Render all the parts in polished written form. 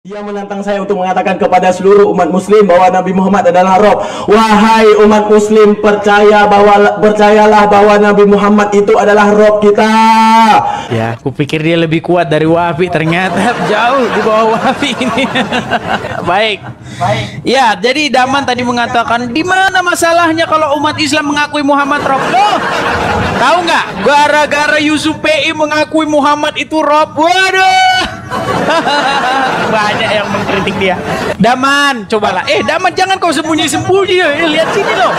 Dia menantang saya untuk mengatakan kepada seluruh umat muslim bahwa Nabi Muhammad adalah Rob. Wahai umat muslim, percayalah bahwa Nabi Muhammad itu adalah Rob kita. Ya, kupikir dia lebih kuat dari Wahabi, ternyata jauh di bawah Wahabi ini. Baik. Ya, jadi Daman tadi mengatakan, di mana masalahnya kalau umat Islam mengakui Muhammad Rob? Loh, tahu nggak? Gara-gara Yusuf PI mengakui Muhammad itu Rob. Waduh. Banyak yang mengkritik dia. Daman, cobalah. Daman, jangan kau sembunyi-sembunyi. Lihat sini loh.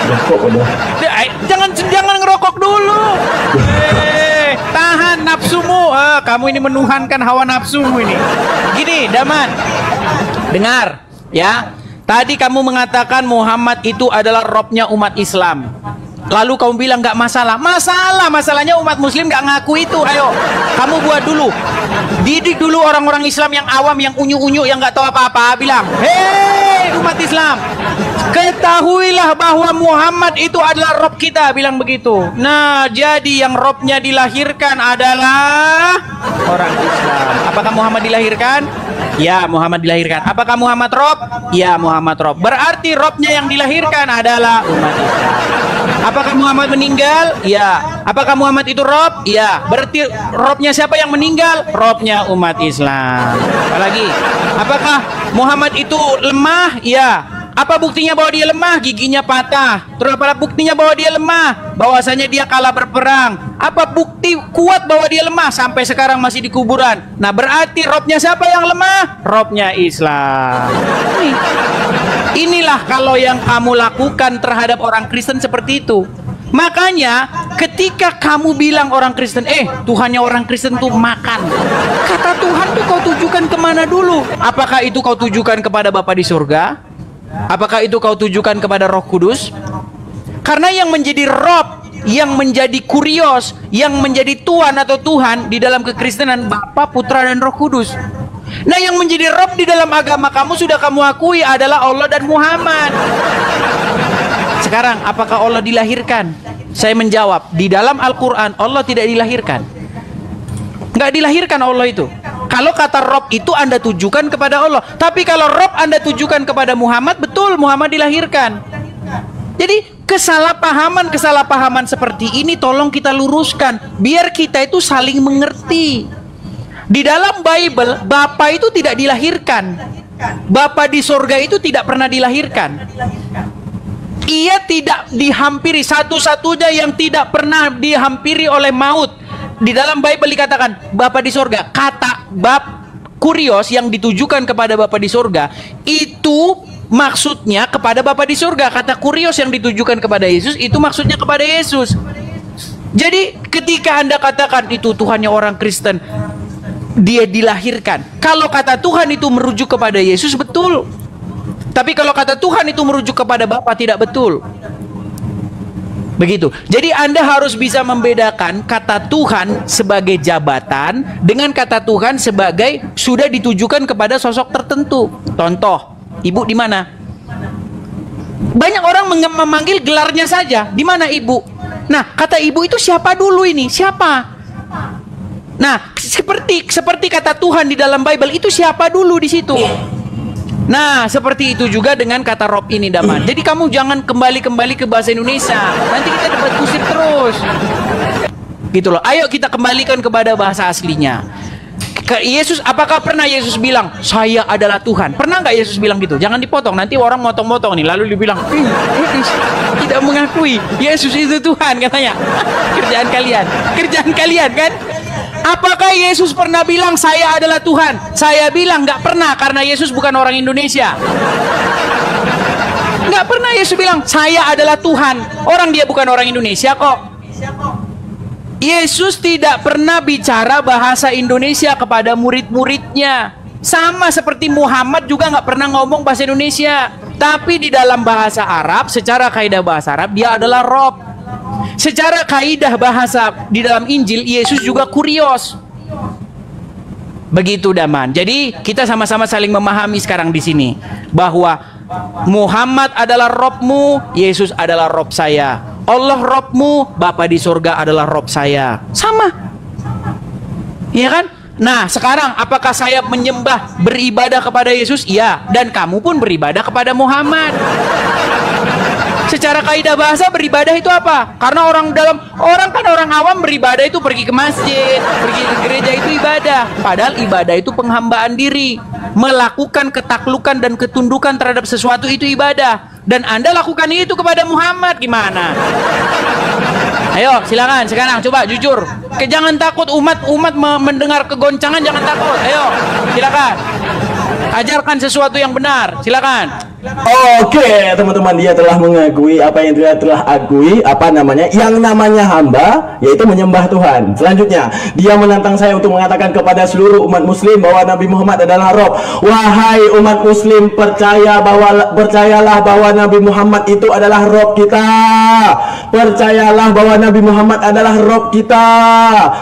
Jangan ngerokok dulu. Tahan nafsumu. Kamu ini menuhankan hawa nafsumu ini. Gini, Daman. Dengar, ya. Tadi kamu mengatakan Muhammad itu adalah Robnya umat Islam. Lalu kamu bilang nggak masalah. Masalahnya umat muslim nggak ngaku itu. Ayo, kamu buat dulu. Didik dulu orang-orang Islam yang awam, yang unyu-unyu, yang nggak tahu apa-apa. Bilang, hei umat Islam, ketahuilah bahwa Muhammad itu adalah Rob kita. Bilang begitu. Nah, jadi yang Robnya dilahirkan adalah orang Islam. Apakah Muhammad dilahirkan? Ya, Muhammad dilahirkan. Apakah Muhammad Rob? Ya, Muhammad Rob. Berarti Robnya yang dilahirkan adalah umat Islam. Apakah Muhammad meninggal? Ya. Apakah Muhammad itu Rob? Ya. Berarti Robnya siapa yang meninggal? Robnya umat Islam. Apalagi? Apakah Muhammad itu lemah? Ya. Apa buktinya bahwa dia lemah? Giginya patah. Terus apa buktinya bahwa dia lemah? Bahwasanya dia kalah berperang. Apa bukti kuat bahwa dia lemah? Sampai sekarang masih di kuburan. Nah, berarti Robnya siapa yang lemah? Robnya Islam. Inilah kalau yang kamu lakukan terhadap orang Kristen seperti itu. Makanya ketika kamu bilang orang Kristen, Tuhannya orang Kristen tuh makan. Kata Tuhan tuh kau tujukan kemana dulu? Apakah itu kau tujukan kepada Bapa di surga? Apakah itu kau tujukan kepada Roh Kudus? Karena yang menjadi Rob, yang menjadi kurios, yang menjadi Tuhan atau Tuhan di dalam kekristenan Bapa, Putra, dan Roh Kudus. Nah, yang menjadi Rob di dalam agama kamu sudah kamu akui adalah Allah dan Muhammad. Sekarang, apakah Allah dilahirkan? Saya menjawab, di dalam Al-Quran Allah tidak dilahirkan. Nggak dilahirkan Allah itu. Kalau kata Rob itu Anda tujukan kepada Allah. Tapi kalau Rob Anda tujukan kepada Muhammad, betul Muhammad dilahirkan. Jadi kesalahpahaman seperti ini tolong kita luruskan. Biar kita itu saling mengerti. Di dalam Bible, Bapa itu tidak dilahirkan. Bapa di surga itu tidak pernah dilahirkan. Ia tidak dihampiri, satu-satunya yang tidak pernah dihampiri oleh maut. Di dalam Bible dikatakan Bapa di surga. Kata kurios yang ditujukan kepada Bapa di surga itu maksudnya kepada Bapa di surga. Kata kurios yang ditujukan kepada Yesus itu maksudnya kepada Yesus. Jadi ketika Anda katakan itu Tuhannya orang Kristen, dia dilahirkan. Kalau kata Tuhan itu merujuk kepada Yesus, betul. Tapi kalau kata Tuhan itu merujuk kepada Bapa, tidak betul. Begitu. Jadi Anda harus bisa membedakan kata Tuhan sebagai jabatan dengan kata Tuhan sebagai sudah ditujukan kepada sosok tertentu. Contoh, Ibu di mana? Banyak orang memanggil gelarnya saja. Di mana Ibu? Nah, kata Ibu itu siapa dulu ini? Siapa? Nah, seperti kata Tuhan di dalam Bible itu siapa dulu di situ. Nah, seperti itu juga dengan kata Rob ini, Daman. Jadi kamu jangan kembali ke bahasa Indonesia. Nanti kita debat kusir terus. Gitu loh. Ayo kita kembalikan kepada bahasa aslinya. Yesus, apakah pernah Yesus bilang saya adalah Tuhan? Pernah nggak Yesus bilang gitu? Jangan dipotong. Nanti orang motong-motong nih. Lalu dibilang tidak mengakui Yesus itu Tuhan katanya. Kerjaan kalian kan? Apakah Yesus pernah bilang saya adalah Tuhan? Saya bilang nggak pernah, karena Yesus bukan orang Indonesia. Nggak pernah Yesus bilang saya adalah Tuhan. Orang dia bukan orang Indonesia kok. Yesus tidak pernah bicara bahasa Indonesia kepada murid-muridnya. Sama seperti Muhammad juga nggak pernah ngomong bahasa Indonesia. Tapi di dalam bahasa Arab, secara kaidah bahasa Arab, dia adalah Rob. Secara kaidah bahasa di dalam Injil, Yesus juga kurios. Begitu, Daman. Jadi kita sama-sama saling memahami sekarang di sini bahwa Muhammad adalah Robmu, Yesus adalah Rob saya. Allah Robmu, Bapa di surga adalah Rob saya. Sama. Iya kan? Nah, sekarang apakah saya menyembah, beribadah kepada Yesus? Iya. Dan kamu pun beribadah kepada Muhammad. Secara kaidah bahasa beribadah itu apa? Karena orang awam beribadah itu pergi ke masjid, pergi ke gereja itu ibadah. Padahal ibadah itu penghambaan diri. Melakukan ketaklukan dan ketundukan terhadap sesuatu itu ibadah. Dan Anda lakukan itu kepada Muhammad, gimana? Ayo, silakan sekarang coba jujur. Jangan takut umat mendengar kegoncangan, jangan takut. Ayo, silakan. Ajarkan sesuatu yang benar, silakan. Oke, teman-teman, dia telah mengakui apa yang dia telah akui, yang namanya hamba, yaitu menyembah Tuhan. Selanjutnya, dia menantang saya untuk mengatakan kepada seluruh umat muslim bahwa Nabi Muhammad adalah Rob. Wahai umat muslim, percayalah bahwa Nabi Muhammad itu adalah Rob kita. Percayalah bahwa Nabi Muhammad adalah Rob kita.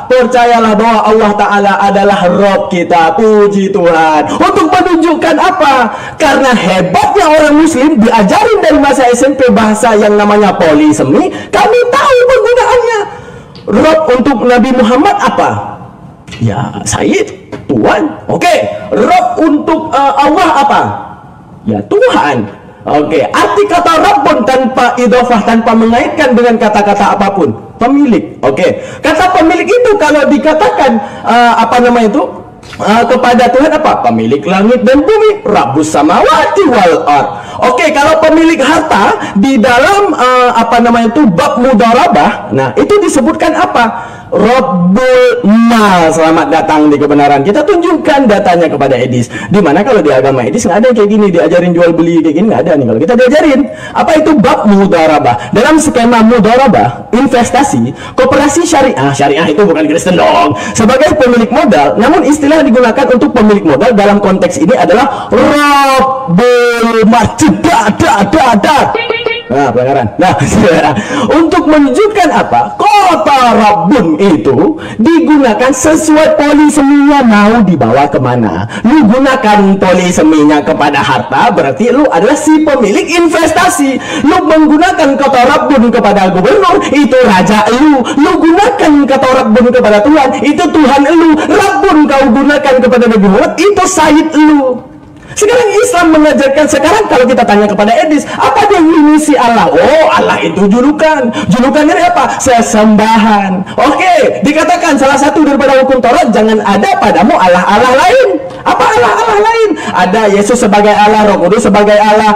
Percayalah bahwa Allah Ta'ala adalah Rob kita. Puji Tuhan. Untuk menunjukkan apa? Karena hebatnya orang muslim diajarin dari masa SMP bahasa yang namanya polisemi, kami tahu penggunaannya. Rob untuk Nabi Muhammad apa? Ya, Sayyid, Tuhan. Oke. Rob untuk Allah apa? Ya, Tuhan. Oke. Arti kata Rob pun tanpa idhofah, tanpa mengaitkan dengan kata-kata apapun, pemilik. Oke. Kata pemilik itu kalau dikatakan kepada Tuhan apa? Pemilik langit dan bumi, Rabbus samawati wal ard. Oke, kalau pemilik harta di dalam bab mudharabah, nah itu disebutkan apa? Rabbul mal. Selamat datang di kebenaran. Kita tunjukkan datanya kepada Edis. Dimana kalau di agama Edis nggak ada kayak gini, diajarin jual beli kayak gini, nggak ada nih. Kalau kita diajarin apa itu bab mudharabah. Dalam skema mudharabah, investasi, koperasi syariah. Syariah itu bukan Kristen dong. Sebagai pemilik modal, namun istilah digunakan untuk pemilik modal dalam konteks ini adalah Rabbul mal. Nah, pelanggaran. Nah, untuk menunjukkan apa? Kota Rabbun itu digunakan sesuai poliseminya, mau dibawa kemana. Lu gunakan poliseminya kepada harta, berarti lu adalah si pemilik investasi. Lu menggunakan kota Rabbun kepada gubernur, itu raja lu. Lu gunakan kota Rabbun kepada Tuhan, itu Tuhan lu. Rabbun kau gunakan kepada Nabi Muhammad, itu Sayyid lu. Sekarang Islam mengajarkan, sekarang kalau kita tanya kepada Edis, apa definisi Allah? Oh, Allah itu julukan. Julukannya apa? Sesembahan. Oke, dikatakan salah satu daripada hukum Taurat, jangan ada padamu Allah-Allah lain. Apa Allah-Allah lain? Ada Yesus sebagai Allah, Roh Kudus sebagai Allah,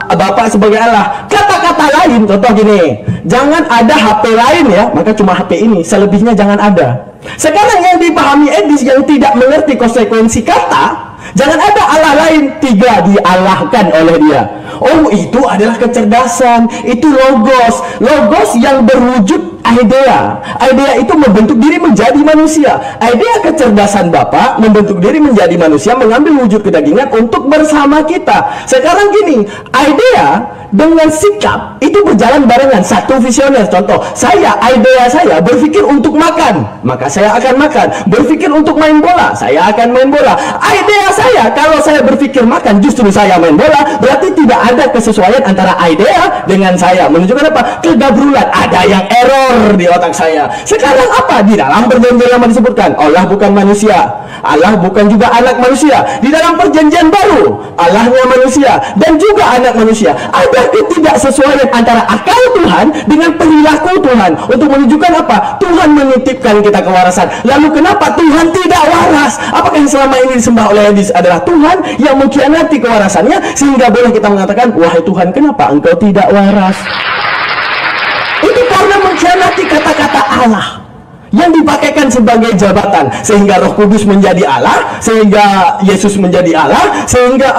Bapa sebagai Allah. Kata-kata lain, contoh gini, jangan ada HP lain ya, maka cuma HP ini, selebihnya jangan ada. Sekarang yang dipahami Edis yang tidak mengerti konsekuensi kata, jangan ada Allah lain, tiga dialahkan oleh dia. Oh, itu adalah kecerdasan, itu logos. Logos yang berwujud idea. Idea itu membentuk diri menjadi manusia. Idea kecerdasan Bapak membentuk diri menjadi manusia, mengambil wujud kedagingan untuk bersama kita. Sekarang gini, idea dengan sikap itu berjalan barengan. Satu visioner, contoh, idea saya berpikir untuk makan, maka saya akan makan. Berpikir untuk main bola, saya akan main bola. Idea saya, kalau saya berpikir makan, justru saya main bola, berarti tidak ada kesesuaian antara idea dengan saya. Menunjukkan apa? Kegabrulan. Ada yang error di otak saya. Sekarang apa? Di dalam perjanjian lama disebutkan Allah bukan manusia, Allah bukan juga anak manusia. Di dalam perjanjian baru, Allahnya manusia dan juga anak manusia. Ada ketidaksesuaian antara akal Tuhan dengan perilaku Tuhan. Untuk menunjukkan apa? Tuhan menitipkan kita kewarasan. Lalu kenapa Tuhan tidak waras? Apakah yang selama ini disembah oleh Hadis adalah Tuhan yang mengkhianati kewarasannya, sehingga boleh kita mengatakan, wahai Tuhan, kenapa engkau tidak waras? Itu karena mengkhianati kata-kata Allah yang dipakaikan sebagai jabatan, sehingga Roh Kudus menjadi Allah, sehingga Yesus menjadi Allah, sehingga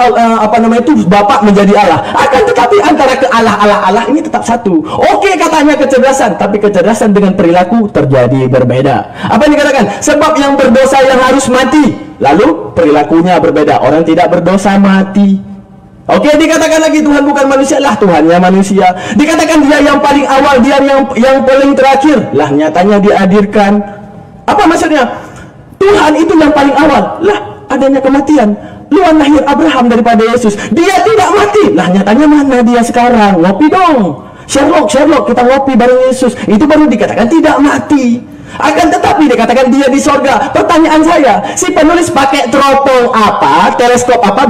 Bapa menjadi Allah. Akan tetapi antara ke Allah ini tetap satu. Oke, katanya kecerdasan, tapi kecerdasan dengan perilaku terjadi berbeda. Apa yang dikatakan? Sebab yang berdosa yang harus mati, lalu perilakunya berbeda. Orang tidak berdosa mati. Oke, dikatakan lagi Tuhan bukan manusia, lah Tuhannya manusia. Dikatakan dia yang paling awal, dia yang paling terakhir, lah nyatanya dihadirkan. Apa maksudnya? Tuhan itu yang paling awal, lah adanya kematian. Luan lahir Abraham daripada Yesus, dia tidak mati, lah nyatanya mana dia sekarang? Ngopi dong, Sherlock, kita ngopi bareng Yesus. Itu baru dikatakan tidak mati. Akan tetapi dikatakan dia di sorga. Pertanyaan saya, si penulis pakai teropong apa, teleskop apa